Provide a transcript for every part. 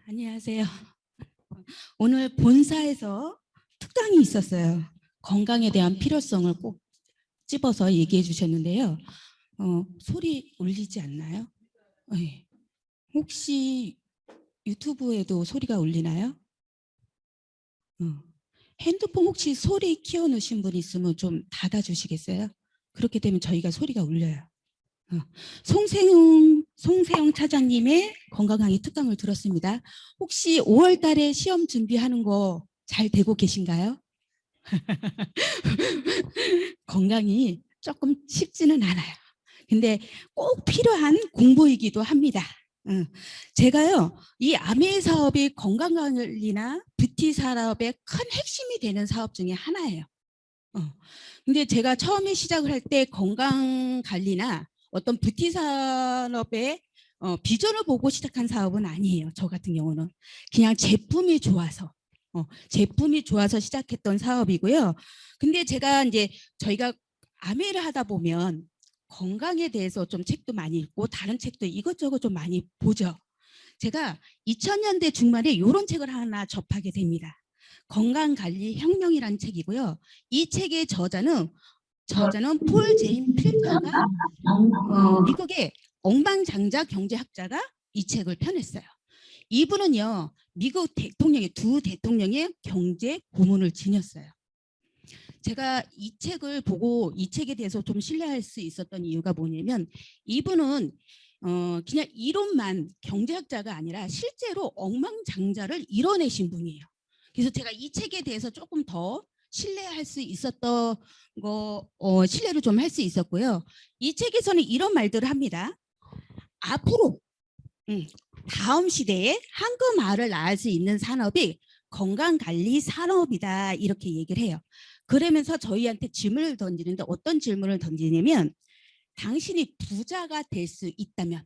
안녕하세요. 오늘 본사에서 특강이 있었어요. 건강에 대한 필요성을 꼭 집어서 얘기해 주셨는데요. 소리 울리지 않나요? 네. 혹시 유튜브에도 소리가 울리나요? 어. 핸드폰 혹시 소리 키워놓으신 분 있으면 좀 닫아주시겠어요? 그렇게 되면 저희가 소리가 울려요. 송세용 차장님의 건강 강의 특강을 들었습니다. 혹시 5월 달에 시험 준비하는 거 잘 되고 계신가요? 건강이 조금 쉽지는 않아요. 근데 꼭 필요한 공부이기도 합니다. 제가요, 이 아메 사업이 건강관리나 뷰티 산업의 큰 핵심이 되는 사업 중에 하나예요. 근데 제가 처음에 시작을 할 때 건강관리나 어떤 뷰티 산업의 비전을 보고 시작한 사업은 아니에요. 저 같은 경우는 그냥 제품이 좋아서 시작했던 사업이고요. 근데 제가 이제 저희가 아메를 하다 보면 건강에 대해서 좀 책도 많이 읽고 다른 책도 이것저것 좀 많이 보죠. 제가 2000년대 중반에 이런 책을 하나 접하게 됩니다. 건강관리혁명이라는 책이고요. 이 책의 저자는 폴 제인 필터가 미국의 억만장자 경제학자가 이 책을 펴냈어요. 이분은요, 미국 두 대통령의 경제 고문을 지녔어요. 제가 이 책을 보고 이 책에 대해서 좀 신뢰할 수 있었던 이유가 뭐냐면 이분은 그냥 이론만 경제학자가 아니라 실제로 억만장자를 이뤄내신 분이에요. 그래서 제가 이 책에 대해서 조금 더 신뢰할 수 있었던 신뢰를 좀 할 수 있었고요. 이 책에서는 이런 말들을 합니다. 앞으로 다음 시대에 황금알을 낳을 수 있는 산업이 건강관리 산업이다 이렇게 얘기를 해요. 그러면서 저희한테 질문을 던지는데 어떤 질문을 던지냐면 당신이 부자가 될 수 있다면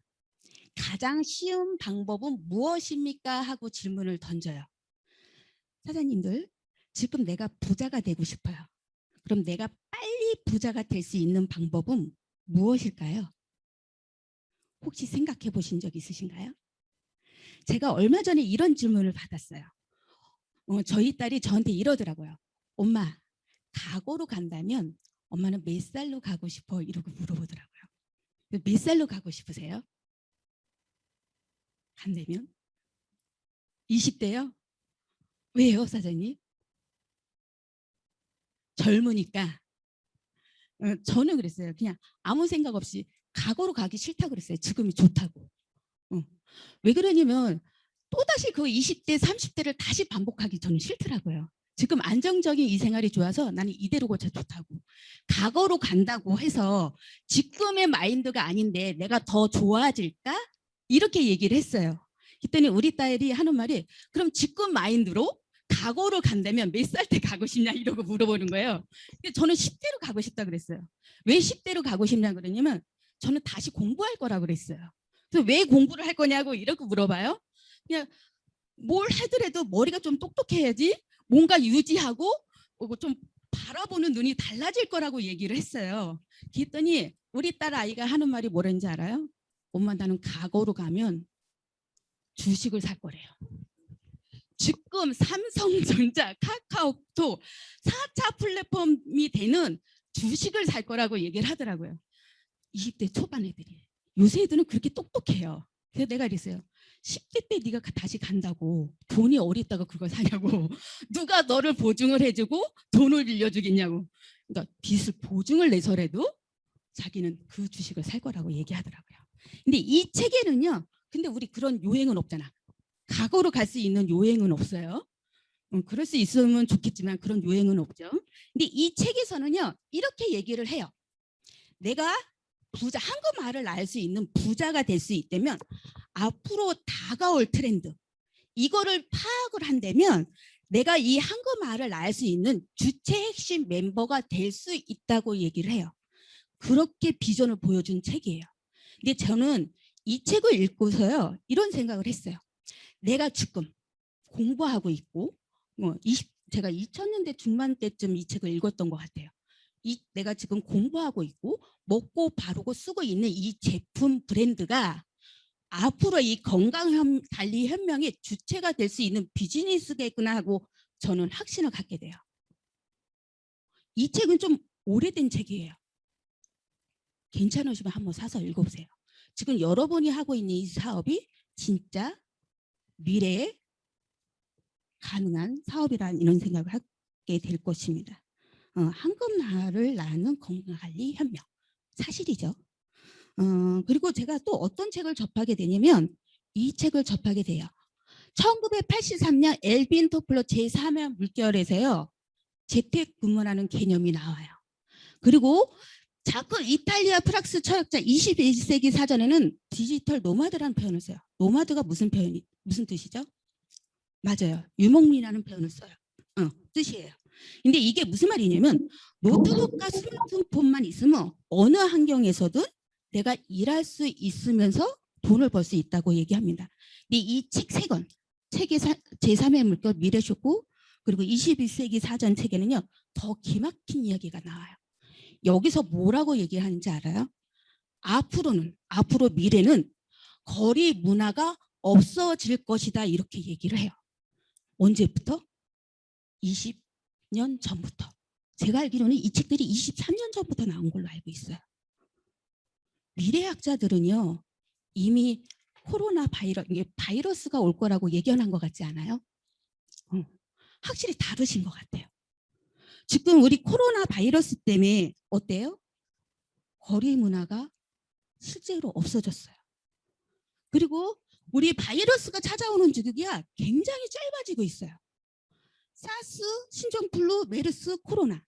가장 쉬운 방법은 무엇입니까? 하고 질문을 던져요. 사장님들, 지금 내가 부자가 되고 싶어요. 그럼 내가 빨리 부자가 될 수 있는 방법은 무엇일까요? 혹시 생각해 보신 적 있으신가요? 제가 얼마 전에 이런 질문을 받았어요. 저희 딸이 저한테 이러더라고요. 엄마, 과거로 간다면 엄마는 몇 살로 가고 싶어? 이러고 물어보더라고요. 몇 살로 가고 싶으세요? 간다면? 20대요? 왜요, 사장님? 젊으니까. 저는 그랬어요. 그냥 아무 생각 없이 과거로 가기 싫다고 그랬어요. 지금이 좋다고. 왜 그러냐면 또다시 그 20대, 30대를 다시 반복하기 저는 싫더라고요. 지금 안정적인 이 생활이 좋아서 나는 이대로가 좋다고. 과거로 간다고 해서 지금의 마인드가 아닌데 내가 더 좋아질까? 이렇게 얘기를 했어요. 그랬더니 우리 딸이 하는 말이 그럼 지금 마인드로 과거로 간다면 몇 살 때 가고 싶냐 이러고 물어보는 거예요. 근데 저는 10대로 가고 싶다 그랬어요. 왜 10대로 가고 싶냐 그러냐면 저는 다시 공부할 거라고 그랬어요. 그래서 왜 공부를 할 거냐고 이렇게 물어봐요. 그냥 뭘 하더라도 머리가 좀 똑똑해야지 뭔가 유지하고 좀 바라보는 눈이 달라질 거라고 얘기를 했어요. 그랬더니 우리 딸 아이가 하는 말이 뭐라는지 알아요? 엄마 나는 과거로 가면 주식을 살 거래요. 지금 삼성전자, 카카오톡 4차 플랫폼이 되는 주식을 살 거라고 얘기를 하더라고요. 20대 초반 애들이. 요새 애들은 그렇게 똑똑해요. 그래서 내가 그랬어요. 10대 때 네가 다시 간다고 돈이 어딨다가 그걸 사냐고. 누가 너를 보증을 해주고 돈을 빌려주겠냐고. 그러니까 빚을 보증을 내서라도 자기는 그 주식을 살 거라고 얘기하더라고요. 근데 이 책에는요. 근데 우리 그런 요행은 없잖아. 과거로 갈 수 있는 요행은 없어요. 그럴 수 있으면 좋겠지만 그런 요행은 없죠. 근데 이 책에서는요. 이렇게 얘기를 해요. 내가 한국말을 알 수 있는 부자가 될 수 있다면 앞으로 다가올 트렌드 이거를 파악을 한다면 내가 이 한국말을 알 수 있는 주체 핵심 멤버가 될 수 있다고 얘기를 해요. 그렇게 비전을 보여준 책이에요. 근데 저는 이 책을 읽고서요 이런 생각을 했어요. 내가 지금 공부하고 있고 제가 2000년대 중반 때쯤 이 책을 읽었던 것 같아요. 내가 지금 공부하고 있고 먹고 바르고 쓰고 있는 이 제품 브랜드가 앞으로 이 건강 관리 혁명의 주체가 될 수 있는 비즈니스겠구나 하고 저는 확신을 갖게 돼요. 이 책은 좀 오래된 책이에요. 괜찮으시면 한번 사서 읽어보세요. 지금 여러분이 하고 있는 이 사업이 진짜 미래에 가능한 사업이라는 이런 생각을 하게 될 것입니다. 황금알을 낳는 건강관리 혁명. 사실이죠. 그리고 제가 또 어떤 책을 접하게 되냐면 이 책을 접하게 돼요. 1983년 엘빈 토플러 제3의 물결에서요. 재택근무라는 개념이 나와요. 그리고 자꾸 이탈리아 프랑스 철학자 21세기 사전에는 디지털 노마드라는 표현을 써요. 노마드가 무슨 뜻이죠? 맞아요. 유목민이라는 표현을 써요. 뜻이에요. 근데 이게 무슨 말이냐면 노트북과 스마트폰만 있으면 어느 환경에서든 내가 일할 수 있으면서 돈을 벌 수 있다고 얘기합니다. 근데 이 책 세 권, 책의 제3의 물결 미래쇼크 그리고 21세기 사전 책에는요. 더 기막힌 이야기가 나와요. 여기서 뭐라고 얘기하는지 알아요? 앞으로 미래는 거리 문화가 없어질 것이다 이렇게 얘기를 해요. 언제부터? 20년 전부터. 제가 알기로는 이 책들이 23년 전부터 나온 걸로 알고 있어요. 미래학자들은요. 이미 코로나 바이러스가 올 거라고 예견한 것 같지 않아요? 확실히 다르신 것 같아요. 지금 우리 코로나 바이러스 때문에 어때요? 거리 문화가 실제로 없어졌어요. 그리고 우리 바이러스가 찾아오는 주기가 굉장히 짧아지고 있어요. 사스, 신종플루, 메르스, 코로나.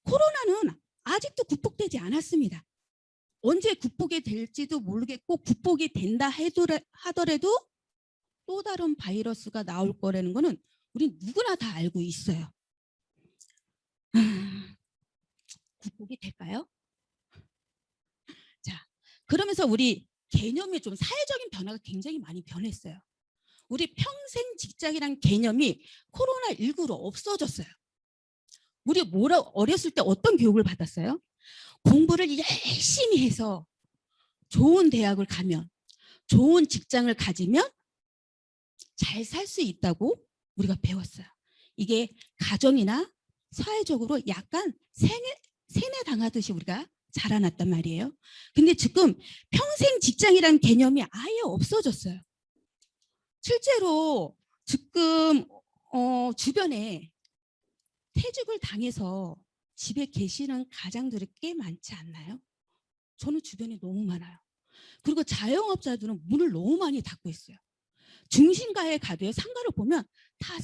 코로나는 아직도 극복되지 않았습니다. 언제 극복이 될지도 모르겠고 극복이 된다 하더라도 또 다른 바이러스가 나올 거라는 거는 우리 누구나 다 알고 있어요. 극복이 될까요? 자, 그러면서 우리 개념이 좀 사회적인 변화가 굉장히 많이 변했어요. 우리 평생 직장이라는 개념이 코로나19로 없어졌어요. 우리 어렸을 때 어떤 교육을 받았어요? 공부를 열심히 해서 좋은 대학을 가면 좋은 직장을 가지면 잘 살 수 있다고 우리가 배웠어요. 이게 가정이나 사회적으로 약간 세뇌당하듯이 우리가 자라났단 말이에요. 근데 지금 평생 직장이라는 개념이 아예 없어졌어요. 실제로 지금 주변에 퇴직을 당해서 집에 계시는 가장들이 꽤 많지 않나요? 저는 주변에 너무 많아요. 그리고 자영업자들은 문을 너무 많이 닫고 있어요. 중심가에 가도요. 상가를 보면 다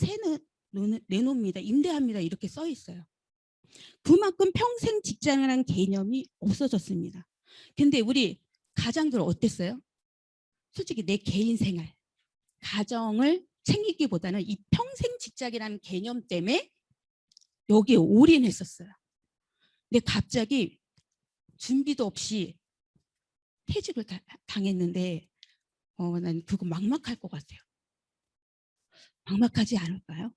내놓습니다. 임대합니다. 이렇게 써 있어요. 그만큼 평생 직장이라는 개념이 없어졌습니다. 근데 우리 가장들 어땠어요? 솔직히 내 개인 생활, 가정을 챙기기보다는 이 평생 직장이라는 개념 때문에 여기에 올인했었어요. 근데 갑자기 준비도 없이 퇴직을 당했는데 난 그거 막막할 것 같아요. 막막하지 않을까요?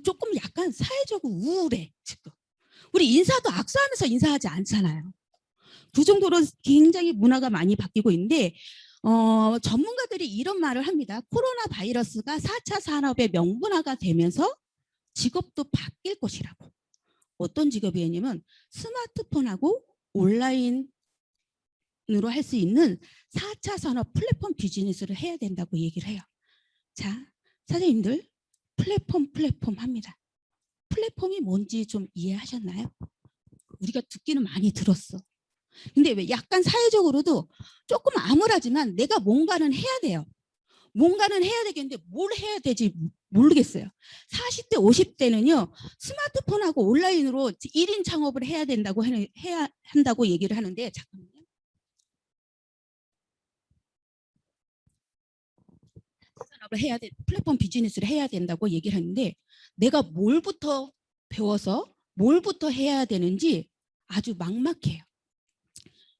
조금 약간 사회적으로 우울해 지금. 우리 인사도 악수하면서 인사하지 않잖아요. 그 정도로 굉장히 문화가 많이 바뀌고 있는데 전문가들이 이런 말을 합니다. 코로나 바이러스가 4차 산업의 명분화가 되면서 직업도 바뀔 것이라고. 어떤 직업이냐면 스마트폰하고 온라인으로 할 수 있는 4차 산업 플랫폼 비즈니스를 해야 된다고 얘기를 해요. 자, 사장님들 플랫폼 합니다. 플랫폼이 뭔지 좀 이해하셨나요? 우리가 듣기는 많이 들었어. 근데 왜 약간 사회적으로도 조금 암울하지만 내가 뭔가는 해야 돼요. 뭔가는 해야 되겠는데 뭘 해야 되지 모르겠어요. 40대, 50대는요. 스마트폰하고 온라인으로 1인 창업을 해야 한다고 얘기를 하는데 잠깐만요. 산업을 해야 돼, 플랫폼 비즈니스를 해야 된다고 얘기를 하는데 내가 뭘부터 배워서 뭘부터 해야 되는지 아주 막막해요.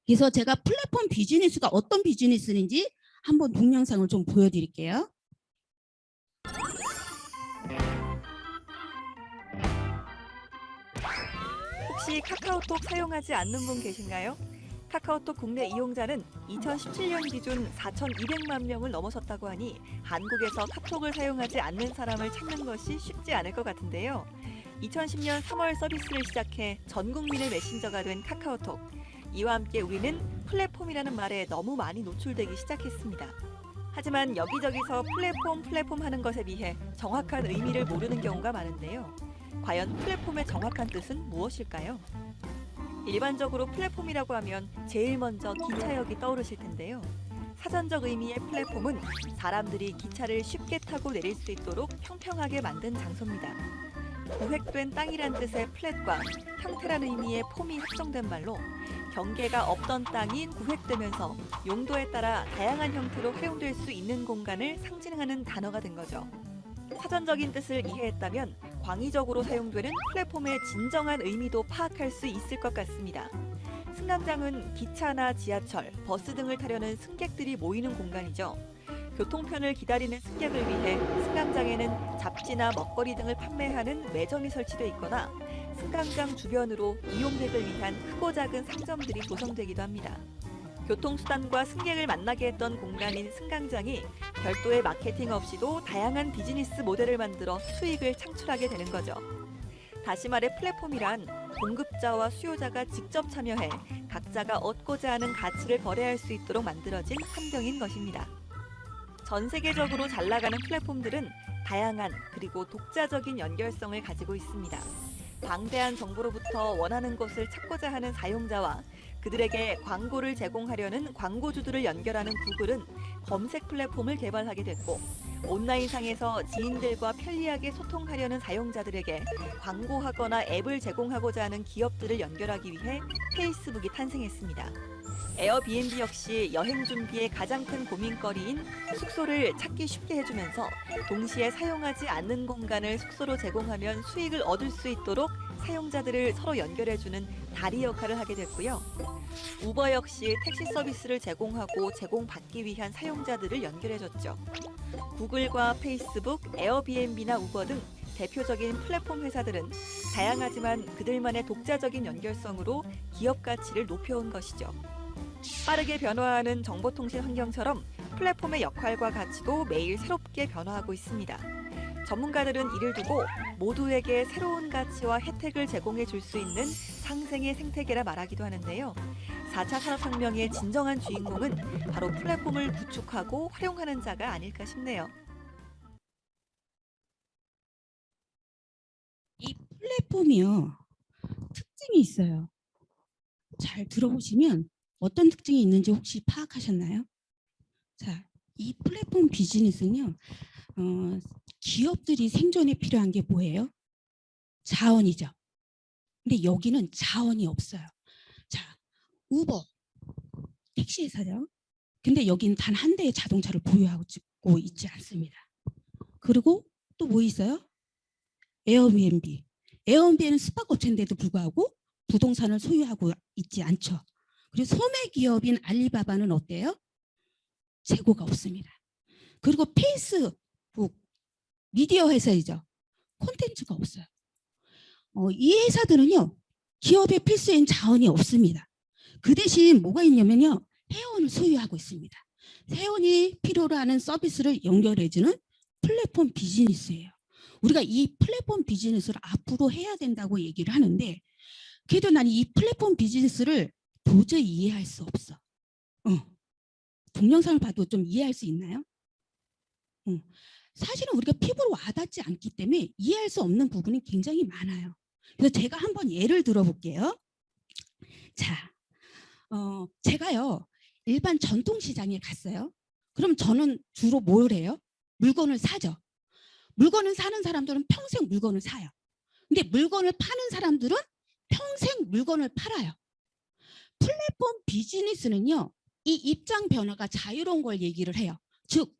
그래서 제가 플랫폼 비즈니스가 어떤 비즈니스인지 한번 동영상을 좀 보여드릴게요. 혹시 카카오톡 사용하지 않는 분 계신가요? 카카오톡 국내 이용자는 2017년 기준 4,200만 명을 넘어섰다고 하니 한국에서 카톡을 사용하지 않는 사람을 찾는 것이 쉽지 않을 것 같은데요. 2010년 3월 서비스를 시작해 전 국민의 메신저가 된 카카오톡. 이와 함께 우리는 플랫폼이라는 말에 너무 많이 노출되기 시작했습니다. 하지만 여기저기서 플랫폼 하는 것에 비해 정확한 의미를 모르는 경우가 많은데요. 과연 플랫폼의 정확한 뜻은 무엇일까요? 일반적으로 플랫폼이라고 하면 제일 먼저 기차역이 떠오르실 텐데요. 사전적 의미의 플랫폼은 사람들이 기차를 쉽게 타고 내릴 수 있도록 평평하게 만든 장소입니다. 구획된 땅이란 뜻의 플랫과 형태라는 의미의 폼이 합성된 말로 경계가 없던 땅이 구획되면서 용도에 따라 다양한 형태로 활용될 수 있는 공간을 상징하는 단어가 된 거죠. 사전적인 뜻을 이해했다면 광의적으로 사용되는 플랫폼의 진정한 의미도 파악할 수 있을 것 같습니다. 승강장은 기차나 지하철, 버스 등을 타려는 승객들이 모이는 공간이죠. 교통편을 기다리는 승객을 위해 승강장에는 잡지나 먹거리 등을 판매하는 매점이 설치돼 있거나 승강장 주변으로 이용객을 위한 크고 작은 상점들이 조성되기도 합니다. 교통수단과 승객을 만나게 했던 공간인 승강장이 별도의 마케팅 없이도 다양한 비즈니스 모델을 만들어 수익을 창출하게 되는 거죠. 다시 말해 플랫폼이란 공급자와 수요자가 직접 참여해 각자가 얻고자 하는 가치를 거래할 수 있도록 만들어진 환경인 것입니다. 전 세계적으로 잘 나가는 플랫폼들은 다양한 그리고 독자적인 연결성을 가지고 있습니다. 방대한 정보로부터 원하는 것을 찾고자 하는 사용자와 그들에게 광고를 제공하려는 광고주들을 연결하는 구글은 검색 플랫폼을 개발하게 됐고, 온라인상에서 지인들과 편리하게 소통하려는 사용자들에게 광고하거나 앱을 제공하고자 하는 기업들을 연결하기 위해 페이스북이 탄생했습니다. 에어비앤비 역시 여행 준비의 가장 큰 고민거리인 숙소를 찾기 쉽게 해주면서 동시에 사용하지 않는 공간을 숙소로 제공하면 수익을 얻을 수 있도록 사용자들을 서로 연결해주는 다리 역할을 하게 됐고요. 우버 역시 택시 서비스를 제공하고 제공받기 위한 사용자들을 연결해줬죠. 구글과 페이스북, 에어비앤비나 우버 등 대표적인 플랫폼 회사들은 다양하지만 그들만의 독자적인 연결성으로 기업 가치를 높여온 것이죠. 빠르게 변화하는 정보통신 환경처럼 플랫폼의 역할과 가치도 매일 새롭게 변화하고 있습니다. 전문가들은 이를 두고 모두에게 새로운 가치와 혜택을 제공해 줄 수 있는 상생의 생태계라 말하기도 하는데요. 4차 산업혁명의 진정한 주인공은 바로 플랫폼을 구축하고 활용하는 자가 아닐까 싶네요. 이 플랫폼이요, 특징이 있어요. 잘 들어보시면 어떤 특징이 있는지 혹시 파악하셨나요? 자, 이 플랫폼 비즈니스는요, 기업들이 생존에 필요한 게 뭐예요? 자원이죠. 근데 여기는 자원이 없어요. 자, 우버, 택시 회사죠. 근데 여기는 단 한 대의 자동차를 보유하고 있지 않습니다. 그리고 또 뭐 있어요? 에어비앤비. 에어비앤비는 숙박업체인데도 불구하고 부동산을 소유하고 있지 않죠. 그리고 소매 기업인 알리바바는 어때요? 재고가 없습니다. 그리고 페이스북, 미디어 회사이죠. 콘텐츠가 없어요. 이 회사들은요, 기업의 필수인 자원이 없습니다. 그 대신 뭐가 있냐면요, 회원을 소유하고 있습니다. 회원이 필요로 하는 서비스를 연결해주는 플랫폼 비즈니스예요. 우리가 이 플랫폼 비즈니스를 앞으로 해야 된다고 얘기를 하는데, 그래도 나는 이 플랫폼 비즈니스를 도저히 이해할 수 없어. 동영상을 봐도 좀 이해할 수 있나요? 사실은 우리가 피부로 와닿지 않기 때문에 이해할 수 없는 부분이 굉장히 많아요. 그래서 제가 한번 예를 들어볼게요. 자, 제가요, 일반 전통시장에 갔어요. 그럼 저는 주로 뭘 해요? 물건을 사죠. 물건을 사는 사람들은 평생 물건을 사요. 근데 물건을 파는 사람들은 평생 물건을 팔아요. 플랫폼 비즈니스는요, 이 입장 변화가 자유로운 걸 얘기를 해요. 즉,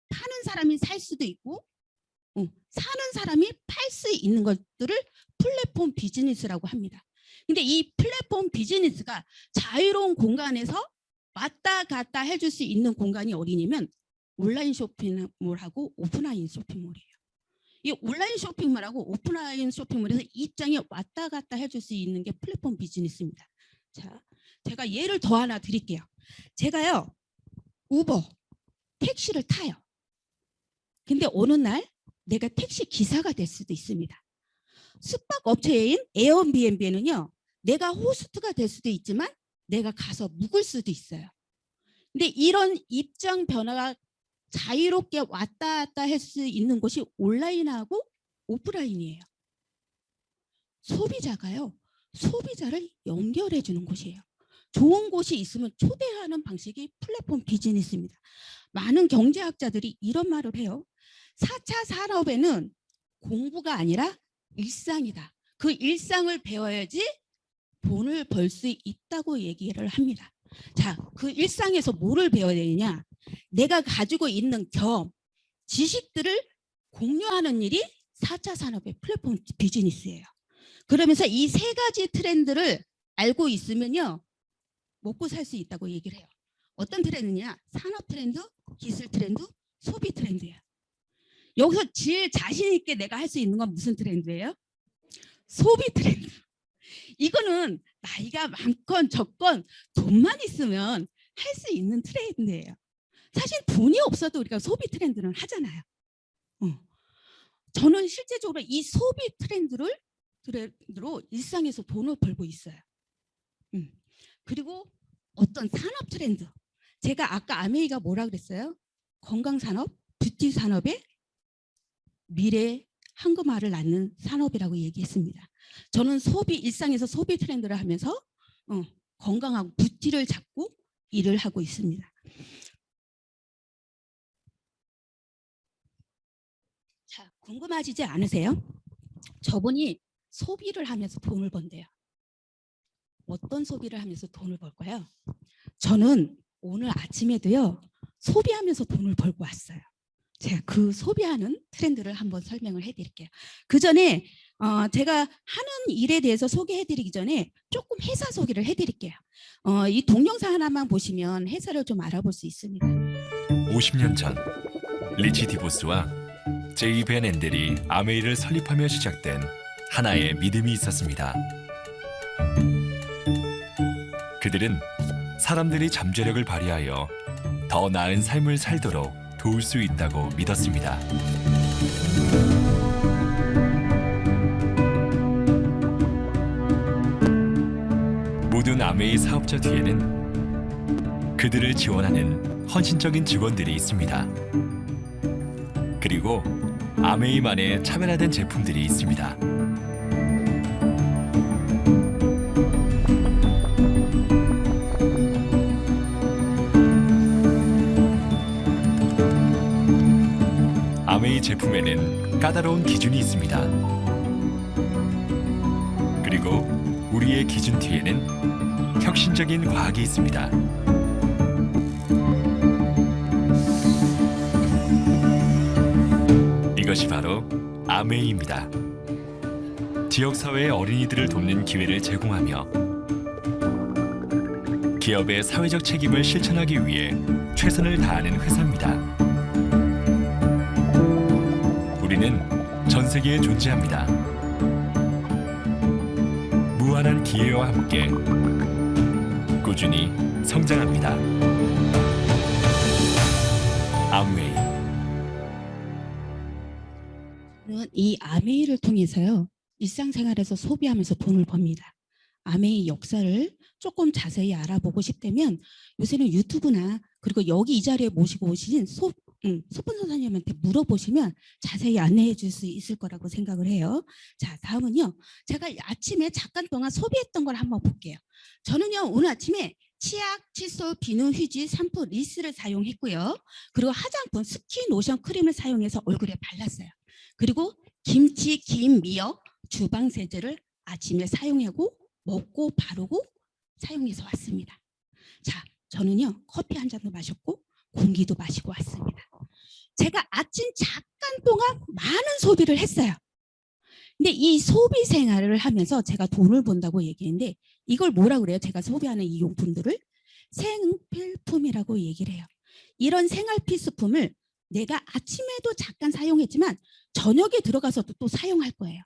파는 사람이 살 수도 있고 사는 사람이 팔 수 있는 것들을 플랫폼 비즈니스라고 합니다. 근데 이 플랫폼 비즈니스가 자유로운 공간에서 왔다 갔다 해줄 수 있는 공간이 어디냐면 온라인 쇼핑몰하고 오프라인 쇼핑몰이에요. 이 온라인 쇼핑몰하고 오프라인 쇼핑몰에서 입장에 왔다 갔다 해줄 수 있는 게 플랫폼 비즈니스입니다. 자, 제가 예를 더 하나 드릴게요. 제가요, 우버, 택시를 타요. 근데 어느 날 내가 택시 기사가 될 수도 있습니다. 숙박 업체인 에어비앤비는요, 내가 호스트가 될 수도 있지만 내가 가서 묵을 수도 있어요. 근데 이런 입장 변화가 자유롭게 왔다 갔다 할 수 있는 곳이 온라인하고 오프라인이에요. 소비자가요, 소비자를 연결해 주는 곳이에요. 좋은 곳이 있으면 초대하는 방식이 플랫폼 비즈니스입니다. 많은 경제학자들이 이런 말을 해요. 4차 산업에는 공부가 아니라 일상이다. 그 일상을 배워야지 돈을 벌 수 있다고 얘기를 합니다. 자, 그 일상에서 뭐를 배워야 되느냐? 내가 가지고 있는 경험, 지식들을 공유하는 일이 4차 산업의 플랫폼 비즈니스예요. 그러면서 이 세 가지 트렌드를 알고 있으면요, 먹고 살 수 있다고 얘기를 해요. 어떤 트렌드냐? 산업 트렌드, 기술 트렌드, 소비 트렌드예요. 여기서 제일 자신 있게 내가 할 수 있는 건 무슨 트렌드예요? 소비 트렌드. 이거는 나이가 많건 적건 돈만 있으면 할 수 있는 트렌드예요. 사실 돈이 없어도 우리가 소비 트렌드는 하잖아요. 저는 실제적으로 이 소비 트렌드로 일상에서 돈을 벌고 있어요. 그리고 어떤 산업 트렌드. 제가 아까 아메이가 뭐라 그랬어요? 건강산업, 뷰티 산업의 미래 황금알을 낳는 산업이라고 얘기했습니다. 저는 일상에서 소비 트렌드를 하면서 건강하고 뷰티를 잡고 일을 하고 있습니다. 자, 궁금하시지 않으세요? 저분이 소비를 하면서 돈을 번대요. 어떤 소비를 하면서 돈을 벌까요? 저는 오늘 아침에도요, 소비하면서 돈을 벌고 왔어요. 제가 그 소비하는 트렌드를 한번 설명을 해드릴게요. 그 전에 제가 하는 일에 대해서 소개해드리기 전에 조금 회사 소개를 해드릴게요. 이 동영상 하나만 보시면 회사를 좀 알아볼 수 있습니다. 50년 전 리치 디보스와 제이 벤 앤델이 아메이를 설립하며 시작된 하나의 믿음이 있었습니다. 그들은 사람들이 잠재력을 발휘하여 더 나은 삶을 살도록 도울 수 있다고 믿었습니다. 모든 아메이 사업자 뒤에는 그들을 지원하는 헌신적인 직원들이 있습니다. 그리고 아메이만의 차별화된 제품들이 있습니다. 아메이 제품에는 까다로운 기준이 있습니다. 그리고 우리의 기준 뒤에는 혁신적인 과학이 있습니다. 이것이 바로 아메이입니다. 지역사회의 어린이들을 돕는 기회를 제공하며 기업의 사회적 책임을 실천하기 위해 최선을 다하는 회사입니다. 우리는 전 세계에 존재합니다. 무한한 기회와 함께 꾸준히 성장합니다. 아메이. 저는 이 아메이를 통해서요, 일상생활에서 소비하면서 돈을 법니다. 아메이 역사를 조금 자세히 알아보고 싶다면 요새는 유튜브나 그리고 여기 이 자리에 모시고 오신 소분 선생님한테 물어보시면 자세히 안내해 줄 수 있을 거라고 생각을 해요. 자, 다음은요. 제가 아침에 잠깐 동안 소비했던 걸 한번 볼게요. 저는요, 오늘 아침에 치약, 칫솔, 비누, 휴지, 샴푸, 리스를 사용했고요. 그리고 화장품, 스킨, 로션, 크림을 사용해서 얼굴에 발랐어요. 그리고 김치, 김, 미역, 주방 세제를 아침에 사용하고 먹고 바르고 사용해서 왔습니다. 자, 저는요, 커피 한 잔도 마셨고 공기도 마시고 왔습니다. 제가 아침 잠깐 동안 많은 소비를 했어요. 근데 이 소비 생활을 하면서 제가 돈을 번다고 얘기했는데 이걸 뭐라 그래요? 제가 소비하는 이 용품들을 생필품이라고 얘기를 해요. 이런 생활 필수품을 내가 아침에도 잠깐 사용했지만 저녁에 들어가서도 또 사용할 거예요.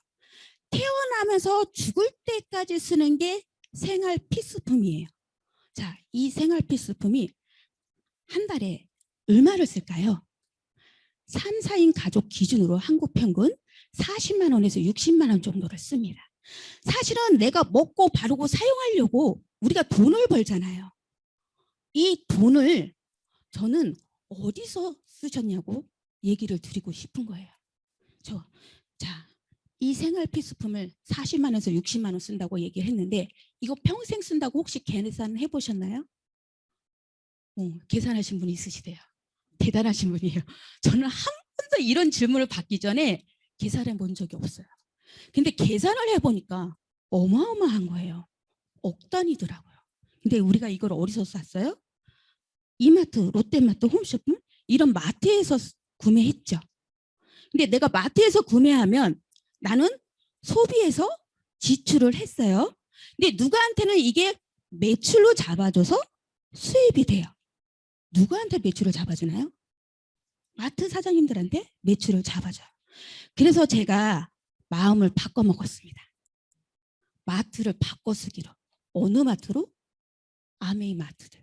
태어나면서 죽을 때까지 쓰는 게 생활 필수품이에요. 자, 이 생활 필수품이 한 달에 얼마를 쓸까요? 3, 4인 가족 기준으로 한국 평균 40만 원에서 60만 원 정도를 씁니다. 사실은 내가 먹고 바르고 사용하려고 우리가 돈을 벌잖아요. 이 돈을 저는 어디서 쓰셨냐고 얘기를 드리고 싶은 거예요. 자, 이 생활 필수품을 40만 원에서 60만 원 쓴다고 얘기를 했는데 이거 평생 쓴다고 혹시 계산해 보셨나요? 계산하신 분이 있으시대요. 대단하신 분이에요. 저는 한 번도 이런 질문을 받기 전에 계산해 본 적이 없어요. 근데 계산을 해보니까 어마어마한 거예요. 억 단위더라고요. 근데 우리가 이걸 어디서 샀어요? 이마트, 롯데마트, 홈쇼핑 이런 마트에서 구매했죠. 근데 내가 마트에서 구매하면 나는 소비해서 지출을 했어요. 근데 누구한테는 이게 매출로 잡아줘서 수입이 돼요. 누구한테 매출을 잡아주나요? 마트 사장님들한테 매출을 잡아줘요. 그래서 제가 마음을 바꿔 먹었습니다. 마트를 바꿔 쓰기로. 어느 마트로? 아메이 마트들.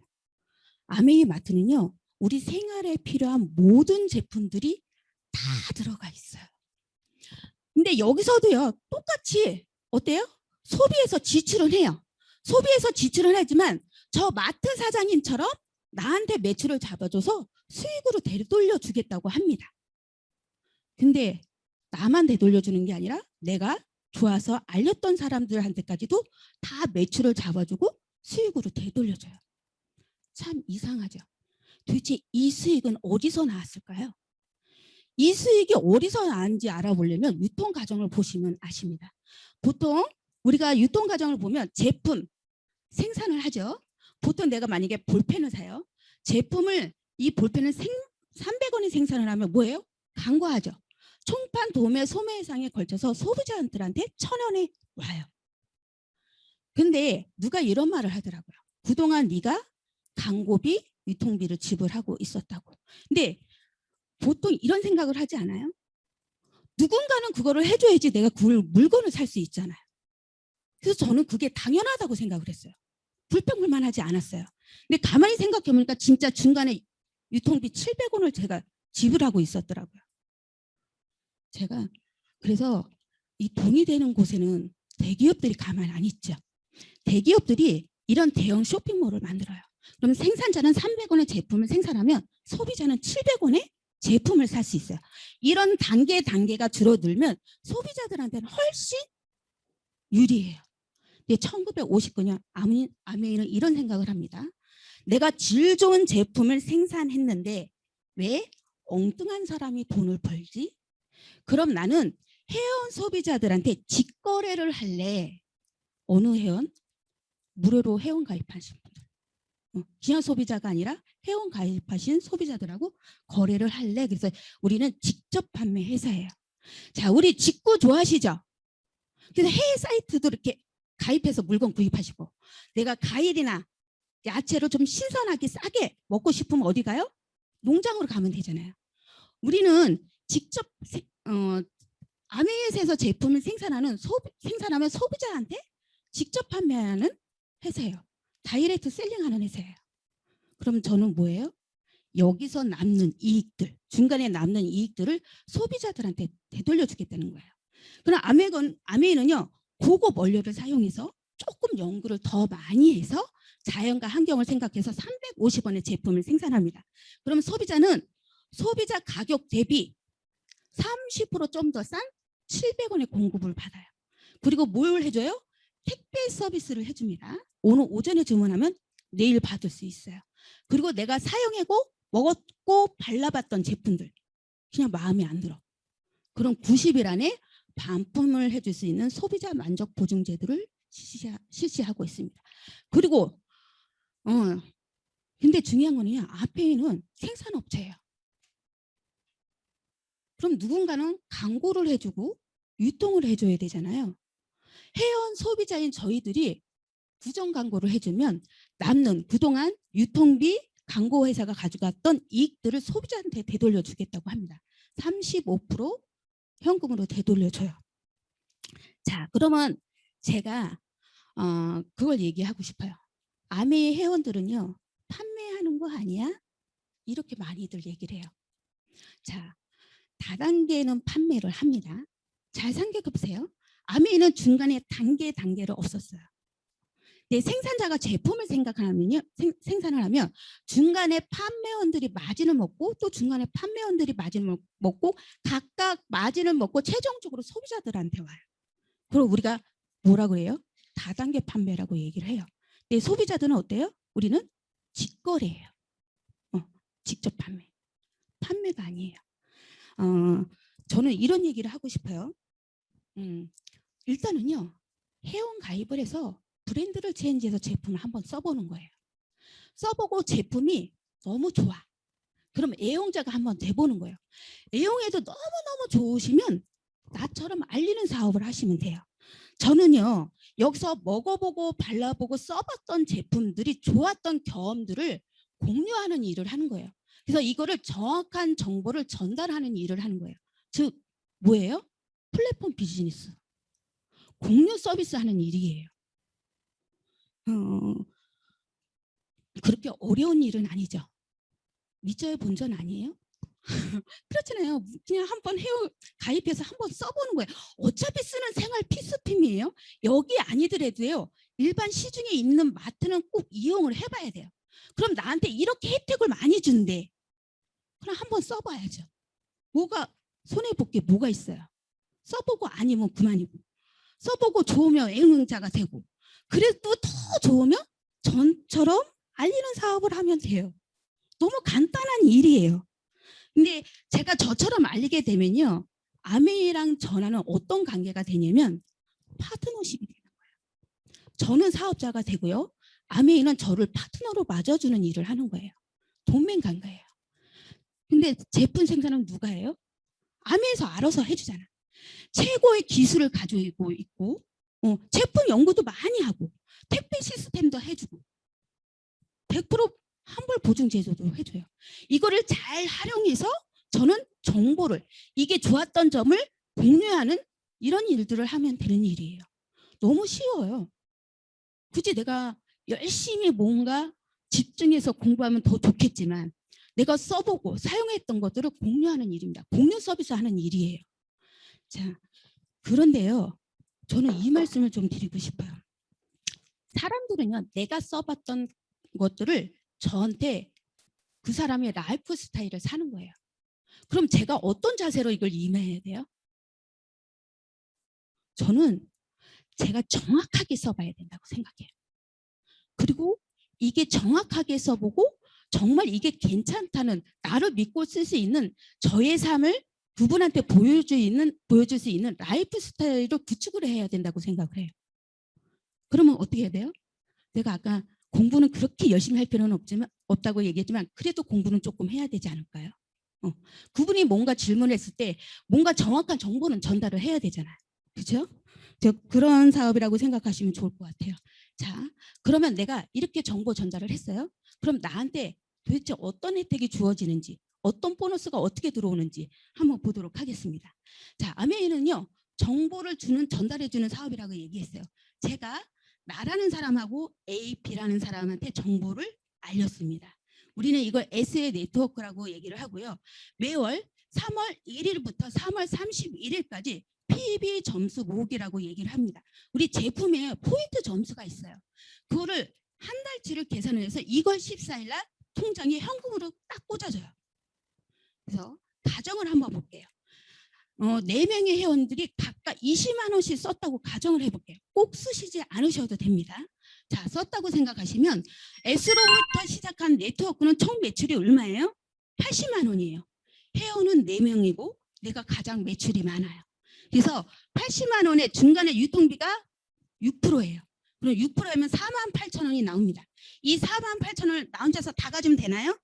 아메이 마트는요, 우리 생활에 필요한 모든 제품들이 다 들어가 있어요. 근데 여기서도요, 똑같이 어때요? 소비해서 지출은 해요. 소비해서 지출은 하지만 저 마트 사장님처럼 나한테 매출을 잡아줘서 수익으로 되돌려주겠다고 합니다. 근데 나만 되돌려주는 게 아니라 내가 좋아서 알렸던 사람들한테까지도 다 매출을 잡아주고 수익으로 되돌려줘요. 참 이상하죠. 도대체 이 수익은 어디서 나왔을까요? 이 수익이 어디서 나왔는지 알아보려면 유통 과정을 보시면 아십니다. 보통 우리가 유통 과정을 보면 제품 생산을 하죠. 보통 내가 만약에 볼펜을 사요. 제품을 이 볼펜을 300원에 생산을 하면 뭐예요? 광고하죠. 총판, 도매, 소매상에 걸쳐서 소비자들한테 1,000원에 와요. 근데 누가 이런 말을 하더라고요. 그동안 네가 광고비, 유통비를 지불하고 있었다고. 근데 보통 이런 생각을 하지 않아요? 누군가는 그거를 해줘야지 내가 그 물건을 살 수 있잖아요. 그래서 저는 그게 당연하다고 생각을 했어요. 불평불만하지 않았어요. 근데 가만히 생각해보니까 진짜 중간에 유통비 700원을 제가 지불하고 있었더라고요. 제가 그래서 이 돈이 되는 곳에는 대기업들이 가만히 안 있죠. 대기업들이 이런 대형 쇼핑몰을 만들어요. 그럼 생산자는 300원의 제품을 생산하면 소비자는 700원에 제품을 살 수 있어요. 이런 단계가 줄어들면 소비자들한테는 훨씬 유리해요. 근데 1959년 아메이는 이런 생각을 합니다. 내가 질 좋은 제품을 생산했는데 왜 엉뚱한 사람이 돈을 벌지? 그럼 나는 회원 소비자들한테 직거래를 할래. 어느 회원? 무료로 회원 가입하신 분들. 그냥 소비자가 아니라 회원 가입하신 소비자들하고 거래를 할래. 그래서 우리는 직접 판매 회사예요. 자, 우리 직구 좋아하시죠? 그래서 해외 사이트도 이렇게 가입해서 물건 구입하시고, 내가 과일이나 야채를 좀 신선하게 싸게 먹고 싶으면 어디 가요? 농장으로 가면 되잖아요. 우리는 직접 아메이에서 제품을 생산하면 소비자한테 직접 판매하는 회사예요. 다이렉트 셀링하는 회사예요. 그럼 저는 뭐예요? 여기서 남는 이익들, 중간에 남는 이익들을 소비자들한테 되돌려 주겠다는 거예요. 그럼 아메이는요, 고급 원료를 사용해서 조금 연구를 더 많이 해서 자연과 환경을 생각해서 350원의 제품을 생산합니다. 그럼 소비자는 소비자 가격 대비 30% 좀 더 싼 700원의 공급을 받아요. 그리고 뭘 해줘요? 택배 서비스를 해줍니다. 오늘 오전에 주문하면 내일 받을 수 있어요. 그리고 내가 사용하고 먹었고 발라봤던 제품들 그냥 마음에 안 들어. 그럼 90일 안에 반품을 해줄 수 있는 소비자 만족 보증 제도를 실시하고 있습니다. 그리고 근데 중요한 거는요, 아페이는 생산업체예요. 그럼 누군가는 광고를 해주고 유통을 해줘야 되잖아요. 회원 소비자인 저희들이 부정 광고를 해주면 남는 그동안 유통비 광고 회사가 가져갔던 이익들을 소비자한테 되돌려 주겠다고 합니다. 35% 현금으로 되돌려줘요. 자, 그러면 제가 그걸 얘기하고 싶어요. 아메이 회원들은요, 판매하는 거 아니야? 이렇게 많이들 얘기를 해요. 자, 다단계는 판매를 합니다. 잘 생각해 보세요. 아메이는 중간에 단계를 없었어요. 내 생산자가 제품을 생각하면요, 생산을 하면 중간에 판매원들이 마진을 먹고 또 중간에 판매원들이 마진을 먹고 각각 마진을 먹고 최종적으로 소비자들한테 와요. 그럼 우리가 뭐라 그래요? 다단계 판매라고 얘기를 해요. 근데 소비자들은 어때요? 우리는 직거래예요. 직접 판매가 아니에요. 저는 이런 얘기를 하고 싶어요. 일단은요, 회원 가입을 해서 브랜드를 체인지해서 제품을 한번 써보는 거예요. 써보고 제품이 너무 좋아. 그럼 애용자가 한번 돼보는 거예요. 애용해도 너무너무 좋으시면 나처럼 알리는 사업을 하시면 돼요. 저는요, 여기서 먹어보고 발라보고 써봤던 제품들이 좋았던 경험들을 공유하는 일을 하는 거예요. 그래서 이거를 정확한 정보를 전달하는 일을 하는 거예요. 즉 뭐예요? 플랫폼 비즈니스. 공유 서비스 하는 일이에요. 그렇게 어려운 일은 아니죠. 밑져야 본전 아니에요? 그렇잖아요. 그냥 한번 가입해서 한번 써보는 거예요. 어차피 쓰는 생활 필수품이에요. 여기 아니더라도요. 일반 시중에 있는 마트는 꼭 이용을 해봐야 돼요. 그럼 나한테 이렇게 혜택을 많이 준대. 그럼 한번 써봐야죠. 뭐가 손해볼 게 뭐가 있어요. 써보고 아니면 그만이고. 써보고 좋으면 애용자가 되고. 그래도 더 좋으면 전처럼 알리는 사업을 하면 돼요. 너무 간단한 일이에요. 근데 제가 저처럼 알리게 되면요. 아메이랑 전화는 어떤 관계가 되냐면 파트너십이 되는 거예요. 저는 사업자가 되고요. 아메이는 저를 파트너로 맞아주는 일을 하는 거예요. 동맹 관계예요. 근데 제품 생산은 누가 해요? 아메이에서 알아서 해주잖아. 최고의 기술을 가지고 있고 제품 연구도 많이 하고 택배 시스템도 해주고 100% 환불 보증 제도도 해줘요. 이거를 잘 활용해서 저는 정보를 이게 좋았던 점을 공유하는 이런 일들을 하면 되는 일이에요. 너무 쉬워요. 굳이 내가 열심히 뭔가 집중해서 공부하면 더 좋겠지만 내가 써보고 사용했던 것들을 공유하는 일입니다. 공유 서비스 하는 일이에요. 자, 그런데요. 저는 이 말씀을 좀 드리고 싶어요. 사람들은요. 내가 써봤던 것들을 저한테 그 사람의 라이프 스타일을 사는 거예요. 그럼 제가 어떤 자세로 이걸 임해야 돼요? 저는 제가 정확하게 써봐야 된다고 생각해요. 그리고 이게 정확하게 써보고 정말 이게 괜찮다는 나를 믿고 쓸 수 있는 저의 삶을 그분한테 보여줄 수 있는 라이프 스타일로 구축을 해야 된다고 생각을 해요. 그러면 어떻게 해야 돼요? 내가 아까 공부는 그렇게 열심히 할 필요는 없다고 얘기했지만 그래도 공부는 조금 해야 되지 않을까요? 그분이 뭔가 질문했을 때 뭔가 정확한 정보는 전달을 해야 되잖아요. 그렇죠? 그런 사업이라고 생각하시면 좋을 것 같아요. 자, 그러면 내가 이렇게 정보 전달을 했어요. 그럼 나한테 도대체 어떤 혜택이 주어지는지 어떤 보너스가 어떻게 들어오는지 한번 보도록 하겠습니다. 자, 아메이는요. 정보를 전달해주는 사업이라고 얘기했어요. 제가 나라는 사람하고 A, B라는 사람한테 정보를 알렸습니다. 우리는 이걸 SA 네트워크라고 얘기를 하고요. 매월 3월 1일부터 3월 31일까지 PB 점수 모으기라고 얘기를 합니다. 우리 제품에 포인트 점수가 있어요. 그거를 한 달치를 계산을 해서 2월 14일 날 통장에 현금으로 딱 꽂아줘요. 그래서 가정을 한번 볼게요. 4명의 회원들이 각각 20만 원씩 썼다고 가정을 해볼게요. 꼭 쓰시지 않으셔도 됩니다. 자, 썼다고 생각하시면 S로부터 시작한 네트워크는 총 매출이 얼마예요? 80만 원이에요. 회원은 4명이고 내가 가장 매출이 많아요. 그래서 80만 원에 중간에 유통비가 6%예요. 그럼 6%하면 4만 8천 원이 나옵니다. 이 4만 8천 원을 나 혼자서 다 가지면 되나요?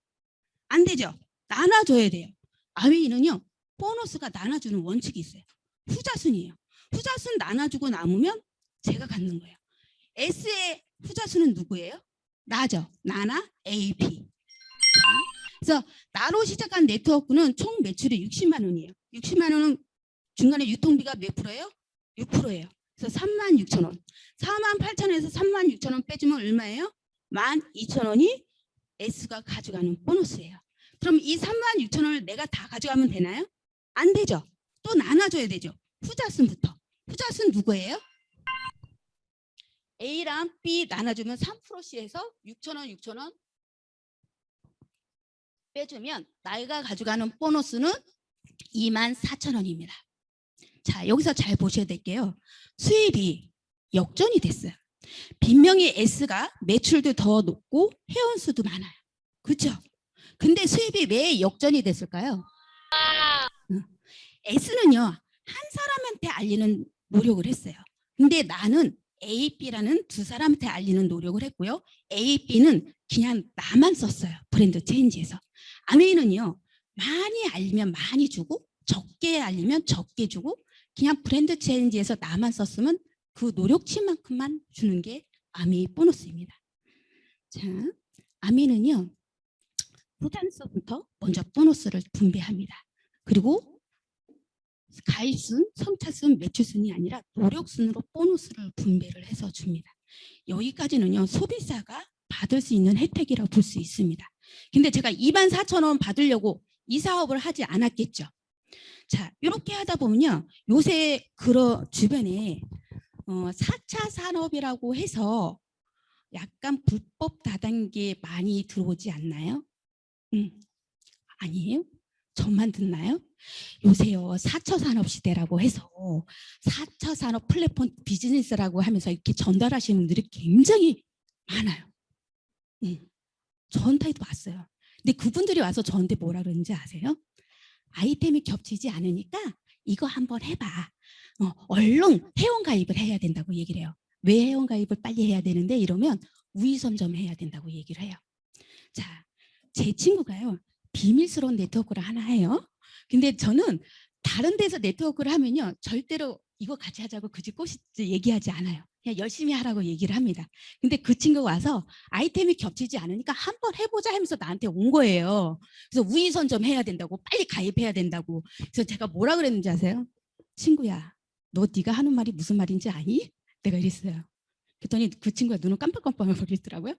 안 되죠. 나눠줘야 돼요. 아메이는요. 보너스가 나눠주는 원칙이 있어요. 후자순이에요. 후자순 나눠주고 남으면 제가 갖는 거예요. S의 후자순은 누구예요? 나죠. 나나 A, B. 그래서 나로 시작한 네트워크는 총 매출이 60만 원이에요. 60만 원은 중간에 유통비가 몇 프로예요? 6%예요. 그래서 3만 6천 원. 4만 8천 원에서 3만 6천 원 빼주면 얼마예요? 12,000원이 S가 가져가는 보너스예요. 그럼 이 36,000원을 내가 다 가져가면 되나요? 안 되죠. 또 나눠줘야 되죠. 후자순부터. 후자순 누구예요? A랑 B 나눠주면 3%씩해서 6,000원, 6,000원 빼주면 내가 가져가는 보너스는 24,000원입니다. 자, 여기서 잘 보셔야 될게요. 수입이 역전이 됐어요. 분명히 S가 매출도 더 높고 회원수도 많아요. 그렇죠? 근데 수입이 왜 역전이 됐을까요? S는요, 한 사람한테 알리는 노력을 했어요. 근데 나는 A, B라는 두 사람한테 알리는 노력을 했고요. A, B는 그냥 나만 썼어요. 브랜드 체인지에서. 아메이는요, 많이 알리면 많이 주고 적게 알리면 적게 주고 그냥 브랜드 체인지에서 나만 썼으면 그 노력치만큼만 주는 게 아메이 보너스입니다. 자, 아메이는요, 부단서부터 먼저 보너스를 분배합니다. 그리고 가입순, 선착순, 매출순이 아니라 노력순으로 보너스를 분배를 해서 줍니다. 여기까지는요, 소비자가 받을 수 있는 혜택이라고 볼 수 있습니다. 근데 제가 24,000원 받으려고 이 사업을 하지 않았겠죠. 자, 이렇게 하다 보면요, 요새 주변에 4차 산업이라고 해서 약간 불법 다단계 많이 들어오지 않나요? 아니에요? 저만 듣나요? 요새요 4차 산업 시대라고 해서 4차 산업 플랫폼 비즈니스라고 하면서 이렇게 전달하시는 분들이 굉장히 많아요. 저한테도 왔어요. 근데 그분들이 와서 저한테 뭐라 그러는지 아세요? 아이템이 겹치지 않으니까 이거 한번 해봐. 얼른 회원가입을 해야 된다고 얘기를 해요. 왜 회원가입을 빨리 해야 되는데 이러면 우위선점 해야 된다고 얘기를 해요. 자, 제 친구가요. 비밀스러운 네트워크를 하나 해요. 근데 저는 다른 데서 네트워크를 하면요. 절대로 이거 같이 하자고 그지 꼬시 얘기하지 않아요. 그냥 열심히 하라고 얘기를 합니다. 근데 그 친구가 와서 아이템이 겹치지 않으니까 한번 해보자 하면서 나한테 온 거예요. 그래서 우위선점 해야 된다고 빨리 가입해야 된다고. 그래서 제가 뭐라 그랬는지 아세요? 친구야, 너 네가 하는 말이 무슨 말인지 아니? 내가 이랬어요. 그랬더니 그 친구가 눈을 깜빡깜빡 거리더라고요.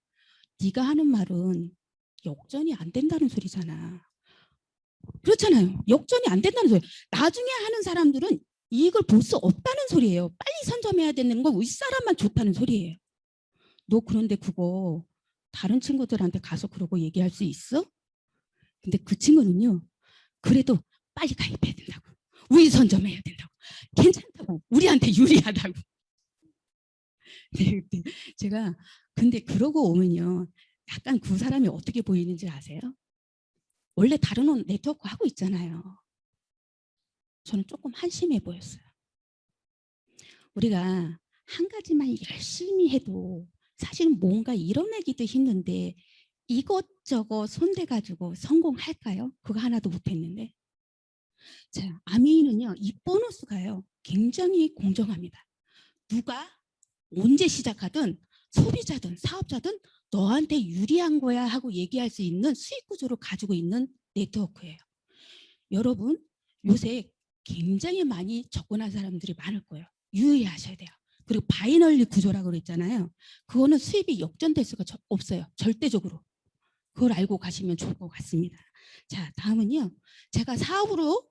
네가 하는 말은 역전이 안 된다는 소리잖아. 그렇잖아요. 역전이 안 된다는 소리. 나중에 하는 사람들은 이익을 볼 수 없다는 소리예요. 빨리 선점해야 되는 건 윗사람만 좋다는 소리예요. 너 그런데 그거 다른 친구들한테 가서 그러고 얘기할 수 있어? 근데 그 친구는요. 그래도 빨리 가입해야 된다고. 우위 선점해야 된다고. 괜찮다고. 우리한테 유리하다고. 네, 제가 근데 그러고 오면요. 약간 그 사람이 어떻게 보이는지 아세요? 원래 다른 네트워크 하고 있잖아요. 저는 조금 한심해 보였어요. 우리가 한 가지만 열심히 해도 사실 뭔가 이뤄내기도 힘든데 이것저것 손대가지고 성공할까요? 그거 하나도 못했는데. 자, 아미는요, 이 보너스가요, 굉장히 공정합니다. 누가 언제 시작하든 소비자든 사업자든 너한테 유리한 거야 하고 얘기할 수 있는 수익 구조를 가지고 있는 네트워크예요. 여러분, 요새 굉장히 많이 접근한 사람들이 많을 거예요. 유의하셔야 돼요. 그리고 바이너리 구조라고 그랬잖아요. 그거는 수입이 역전될 수가 없어요. 절대적으로. 그걸 알고 가시면 좋을 것 같습니다. 자, 다음은요. 제가 사업으로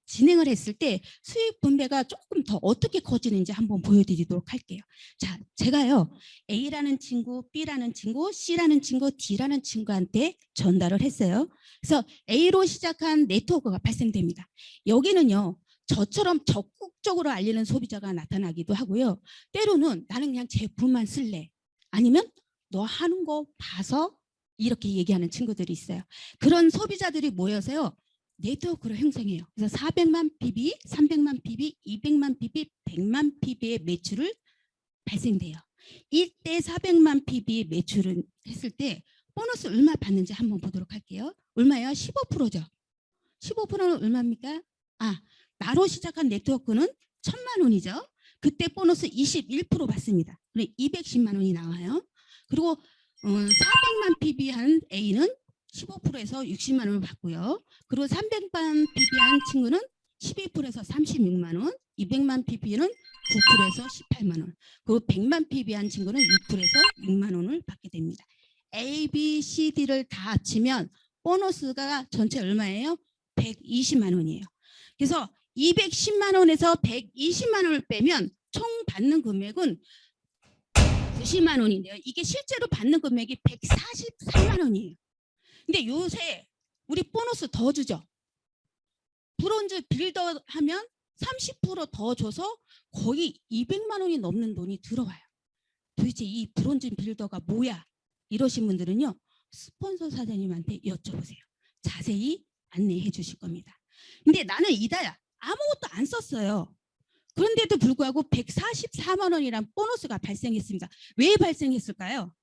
진행을 했을 때 수익 분배가 조금 더 어떻게 커지는지 한번 보여드리도록 할게요. 자, 제가요. A라는 친구, B라는 친구, C라는 친구, D라는 친구한테 전달을 했어요. 그래서 A로 시작한 네트워크가 발생됩니다. 여기는요. 저처럼 적극적으로 알리는 소비자가 나타나기도 하고요. 때로는 나는 그냥 제품만 쓸래. 아니면 너 하는 거 봐서 이렇게 얘기하는 친구들이 있어요. 그런 소비자들이 모여서요. 네트워크를 형성해요. 그래서 400만 PB, 300만 PB, 200만 PB, 100만 PB의 매출을 발생돼요. 이때 400만 PB 매출을 했을 때 보너스 얼마 받는지 한번 보도록 할게요. 얼마예요? 15%죠. 15%는 얼마입니까? 나로 시작한 네트워크는 1,000만 원이죠. 그때 보너스 21% 받습니다. 그럼 210만 원이 나와요. 그리고 400만 PB 한 A는 15%에서 60만 원을 받고요. 그리고 300만 PB 한 친구는 12%에서 36만 원, 200만 pp는 9%에서 18만 원. 그리고 100만 pp 한 친구는 6%에서 6만 원을 받게 됩니다. A, B, C, D를 다 합치면 보너스가 전체 얼마예요? 120만 원이에요. 그래서 210만 원에서 120만 원을 빼면 총 받는 금액은 90만 원인데요. 이게 실제로 받는 금액이 144만 원이에요. 근데 요새 우리 보너스 더 주죠. 브론즈 빌더 하면 30%더 줘서 거의 200만 원이 넘는 돈이 들어와요. 도대체 이 브론즈 빌더가 뭐야? 이러신 분들은요. 스폰서 사장님한테 여쭤보세요. 자세히 안내해 주실 겁니다. 근데 나는 이달 아무것도 안 썼어요. 그런데도 불구하고 144만 원이란 보너스가 발생했습니다. 왜 발생했을까요?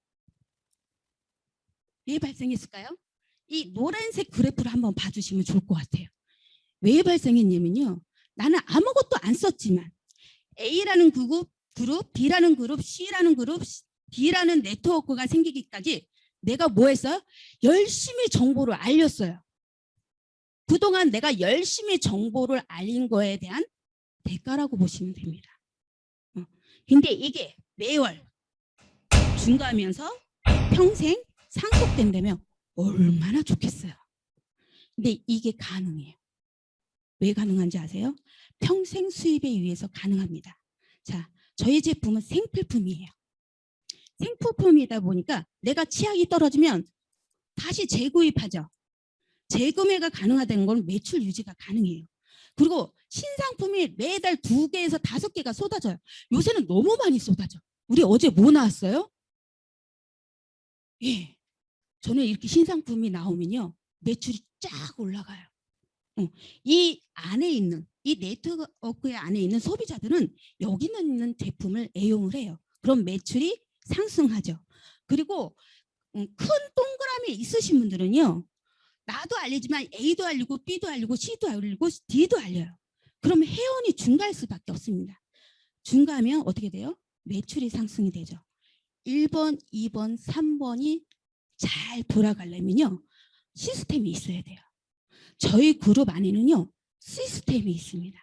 왜 발생했을까요? 이 노란색 그래프를 한번 봐주시면 좋을 것 같아요. 왜 발생했냐면요. 나는 아무것도 안 썼지만 A라는 그룹, B라는 그룹, C라는 그룹, D라는 네트워크가 생기기까지 내가 뭐 했어요? 열심히 정보를 알렸어요. 그동안 내가 열심히 정보를 알린 거에 대한 대가라고 보시면 됩니다. 근데 이게 매월 증가하면서 평생 상속된다면 얼마나 좋겠어요. 근데 이게 가능해요. 왜 가능한지 아세요? 평생 수입에 의해서 가능합니다. 자, 저희 제품은 생필품이에요. 생필품이다 보니까 내가 치약이 떨어지면 다시 재구입하죠. 재구매가 가능하다는 건 매출 유지가 가능해요. 그리고 신상품이 매달 2개에서 5개가 쏟아져요. 요새는 너무 많이 쏟아져. 우리 어제 뭐 나왔어요? 예, 저는 이렇게 신상품이 나오면요 매출이 쫙 올라가요. 이 안에 있는 이 네트워크 안에 있는 소비자들은 여기 있는 제품을 애용을 해요. 그럼 매출이 상승하죠. 그리고 큰 동그라미 있으신 분들은요. 나도 알리지만 A도 알리고 B도 알리고 C도 알리고 D도 알려요. 그러면 회원이 증가할 수밖에 없습니다. 증가하면 어떻게 돼요? 매출이 상승이 되죠. 1번, 2번, 3번이 잘 돌아가려면요. 시스템이 있어야 돼요. 저희 그룹 안에는요. 시스템이 있습니다.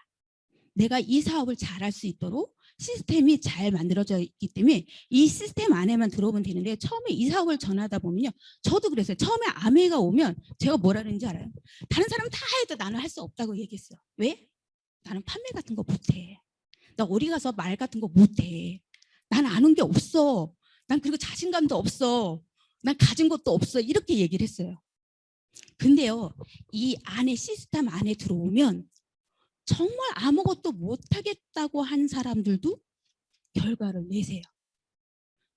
내가 이 사업을 잘할 수 있도록 시스템이 잘 만들어져 있기 때문에 이 시스템 안에만 들어오면 되는데 처음에 이 사업을 전하다 보면요. 저도 그랬어요. 처음에 아메가 오면 제가 뭐라 그러는지 알아요? 다른 사람은 다 해도 나는 할 수 없다고 얘기했어요. 왜? 나는 판매 같은 거 못해. 나 어디 가서 말 같은 거 못해. 난 아는 게 없어. 난 그리고 자신감도 없어. 난 가진 것도 없어. 이렇게 얘기를 했어요. 근데요. 이 안에 시스템 안에 들어오면 정말 아무것도 못하겠다고 한 사람들도 결과를 내세요.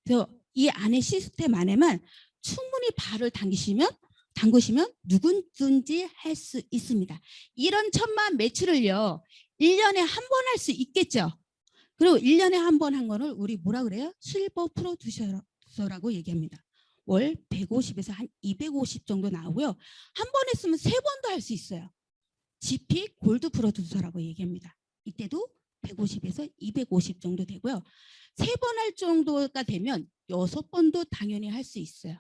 그래서 이 안에 시스템 안에만 충분히 발을 담그시면 누구든지 할 수 있습니다. 이런 천만 매출을요. 1년에 한 번 할 수 있겠죠. 그리고 1년에 한 번 한 거를 우리 뭐라 그래요? 실버 프로듀서라고 얘기합니다. 월 150에서 한 250 정도 나오고요. 한 번 했으면 3번도 할 수 있어요. GP 골드 프로듀서라고 얘기합니다. 이때도 150에서 250 정도 되고요. 3번 할 정도가 되면 6번도 당연히 할 수 있어요.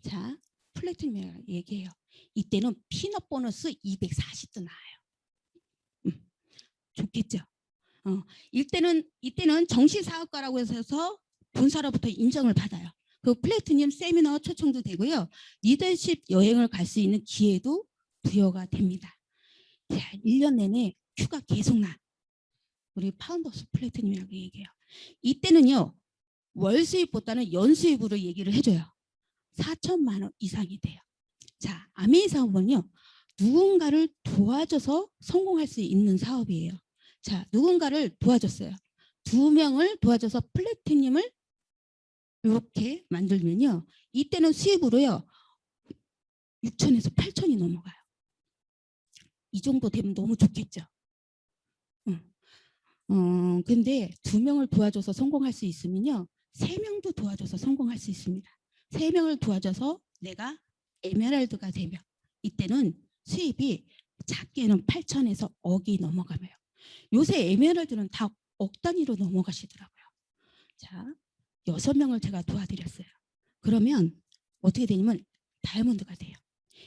자, 플래티넘이라고 얘기해요. 이때는 피넛 보너스 240도 나와요. 좋겠죠. 이때는 정시 사업가라고 해서 본사로부터 인정을 받아요. 그 플래티넘 세미나 초청도 되고요. 리더십 여행을 갈 수 있는 기회도 부여가 됩니다. 자, 1년 내내 큐가 계속 나. 우리 파운더스 플래티넘이라고 얘기해요. 이때는요. 월 수입보다는 연 수입으로 얘기를 해줘요. 4천만 원 이상이 돼요. 자, 아메이 사업은요. 누군가를 도와줘서 성공할 수 있는 사업이에요. 자, 누군가를 도와줬어요. 2명을 도와줘서 플래티넘을 이렇게 만들면요. 이때는 수입으로요. 6천에서 8천이 넘어가요. 이 정도 되면 너무 좋겠죠. 근데 2명을 도와줘서 성공할 수 있으면요. 3명도 도와줘서 성공할 수 있습니다. 3명을 도와줘서 내가 에메랄드가 되면 이때는 수입이 작게는 8천에서 억이 넘어가요. 요새 에메랄드는 다 억 단위로 넘어가시더라고요. 자, 6명을 제가 도와드렸어요. 그러면 어떻게 되냐면 다이아몬드가 돼요.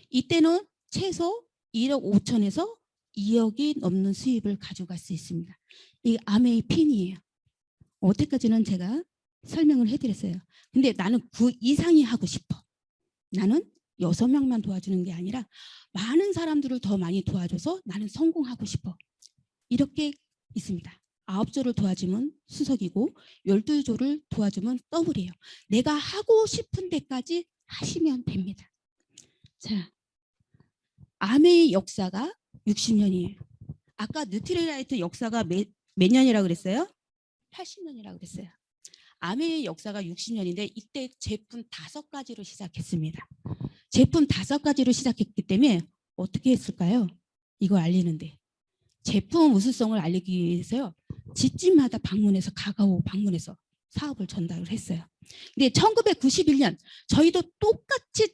이때는 최소 1억 5천에서 2억이 넘는 수입을 가져갈 수 있습니다. 이 아메이 핀이에요. 어때까지는 제가 설명을 해드렸어요. 근데 나는 그 이상이 하고 싶어. 나는 6명만 도와주는 게 아니라 많은 사람들을 더 많이 도와줘서 나는 성공하고 싶어. 이렇게 있습니다. 9조를 도와주면 수석이고 12조를 도와주면 더블이에요. 내가 하고 싶은 데까지 하시면 됩니다. 자, 아메의 역사가 60년이에요. 아까 느트리라이트 역사가 몇 년이라고 그랬어요? 80년이라고 그랬어요. 아메의 역사가 60년인데 이때 제품 5가지로 시작했습니다. 제품 5가지로 시작했기 때문에 어떻게 했을까요? 이거 알리는데. 제품 우수성을 알리기 위해서요. 집집마다 방문해서 가가오 방문해서 사업을 전달을 했어요. 근데 1991년 저희도 똑같이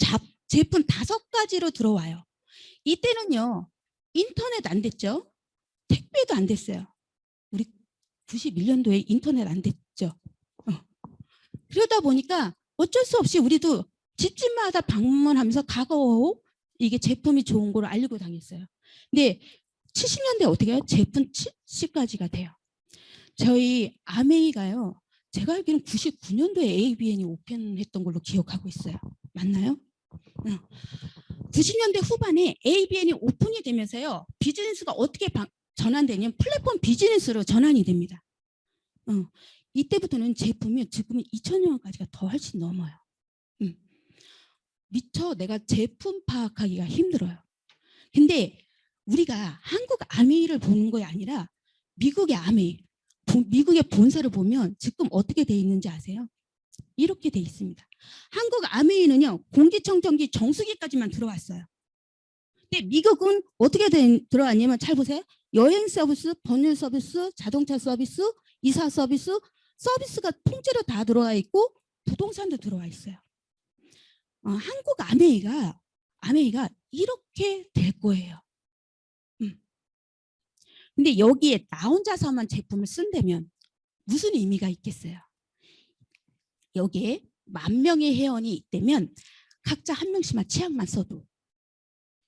제품 5가지로 들어와요. 이때는요. 인터넷 안 됐죠. 택배도 안 됐어요. 우리 91년도에 인터넷 안 됐죠. 그러다 보니까 어쩔 수 없이 우리도 집집마다 방문하면서 가가오 이게 제품이 좋은 걸 알리고 다녔어요. 근데 70년대 어떻게 해요? 제품 70가지가 돼요. 저희 아메이가요. 제가 알기로는 99년도에 ABN이 오픈했던 걸로 기억하고 있어요. 맞나요? 90년대 후반에 ABN이 오픈이 되면서요. 비즈니스가 어떻게 전환되냐면 플랫폼 비즈니스로 전환이 됩니다. 이때부터는 제품이 지금은 2천여 원까지가 더 훨씬 넘어요. 미처 내가 제품 파악하기가 힘들어요. 근데 우리가 한국 아메이를 보는 게 아니라 미국의 아메이, 미국의 본사를 보면 지금 어떻게 돼 있는지 아세요? 이렇게 돼 있습니다. 한국 아메이는요. 공기청정기 정수기까지만 들어왔어요. 근데 미국은 어떻게 들어왔냐면 잘 보세요. 여행 서비스, 번역 서비스, 자동차 서비스, 이사 서비스가 통째로 다 들어와 있고 부동산도 들어와 있어요. 한국 아메이가 이렇게 될 거예요. 근데 여기에 나 혼자서만 제품을 쓴다면 무슨 의미가 있겠어요? 여기에 10,000명의 회원이 있다면 각자 한 명씩만 치약만 써도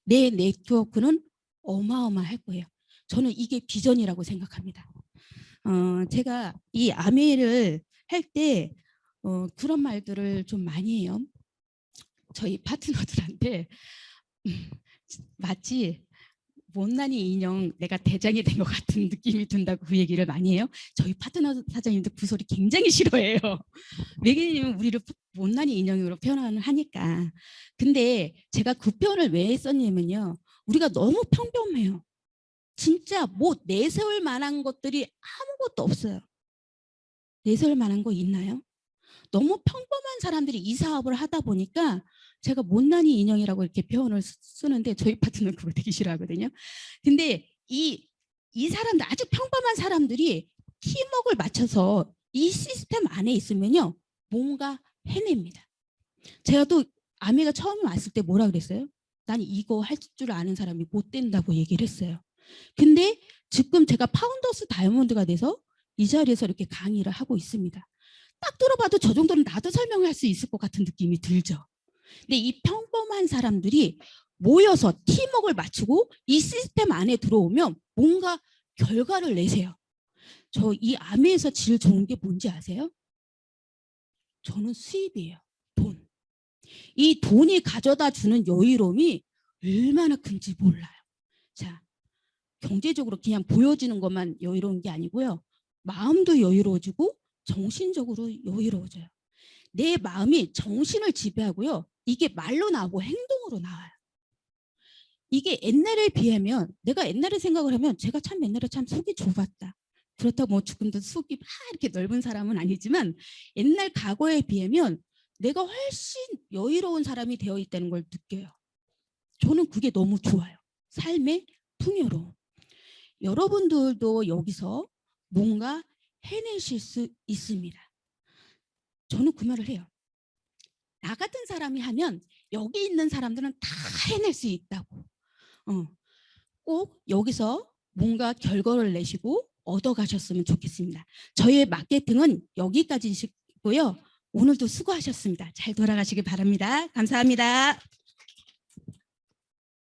내 네트워크는 어마어마할 거예요. 저는 이게 비전이라고 생각합니다. 제가 이 아메이를 할 때 그런 말들을 좀 많이 해요. 저희 파트너들한테 마치 못난이 인형 내가 대장이 된 것 같은 느낌이 든다고 그 얘기를 많이 해요. 저희 파트너 사장님도 그 소리 굉장히 싫어해요. 왜냐면 우리를 못난이 인형으로 표현을 하니까. 근데 제가 그 표현을 왜 썼냐면요. 우리가 너무 평범해요. 진짜 뭐 내세울 만한 것들이 아무것도 없어요. 내세울 만한 거 있나요? 너무 평범한 사람들이 이 사업을 하다 보니까 제가 못난이 인형이라고 이렇게 표현을 쓰는데 저희 파트너는 그거 되게 싫어하거든요. 근데 이 사람들 아주 평범한 사람들이 팀워크를 맞춰서 이 시스템 안에 있으면요. 뭔가 해냅니다. 제가 또 아메가 처음에 왔을 때 뭐라 그랬어요? 난 이거 할 줄 아는 사람이 못 된다고 얘기를 했어요. 근데 지금 제가 파운더스 다이아몬드가 돼서 이 자리에서 이렇게 강의를 하고 있습니다. 딱 들어봐도 저 정도는 나도 설명할 수 있을 것 같은 느낌이 들죠. 근데 이 평범한 사람들이 모여서 팀워크를 맞추고 이 시스템 안에 들어오면 뭔가 결과를 내세요. 저 이 아메에서 제일 좋은 게 뭔지 아세요? 저는 수입이에요. 돈. 이 돈이 가져다 주는 여유로움이 얼마나 큰지 몰라요. 자, 경제적으로 그냥 보여지는 것만 여유로운 게 아니고요. 마음도 여유로워지고 정신적으로 여유로워져요. 내 마음이 정신을 지배하고요. 이게 말로 나오고 행동으로 나와요. 이게 옛날에 비하면 내가 옛날에 생각을 하면 제가 참 옛날에 참 속이 좁았다. 그렇다고 뭐 지금도 속이 막 이렇게 넓은 사람은 아니지만 옛날 과거에 비하면 내가 훨씬 여유로운 사람이 되어 있다는 걸 느껴요. 저는 그게 너무 좋아요. 삶의 풍요로움. 여러분들도 여기서 뭔가 해내실 수 있습니다. 저는 그 말을 해요. 나 같은 사람이 하면 여기 있는 사람들은 다 해낼 수 있다고. 꼭 여기서 뭔가 결과를 내시고 얻어가셨으면 좋겠습니다. 저희의 마케팅은 여기까지고요. 오늘도 수고하셨습니다. 잘 돌아가시길 바랍니다. 감사합니다.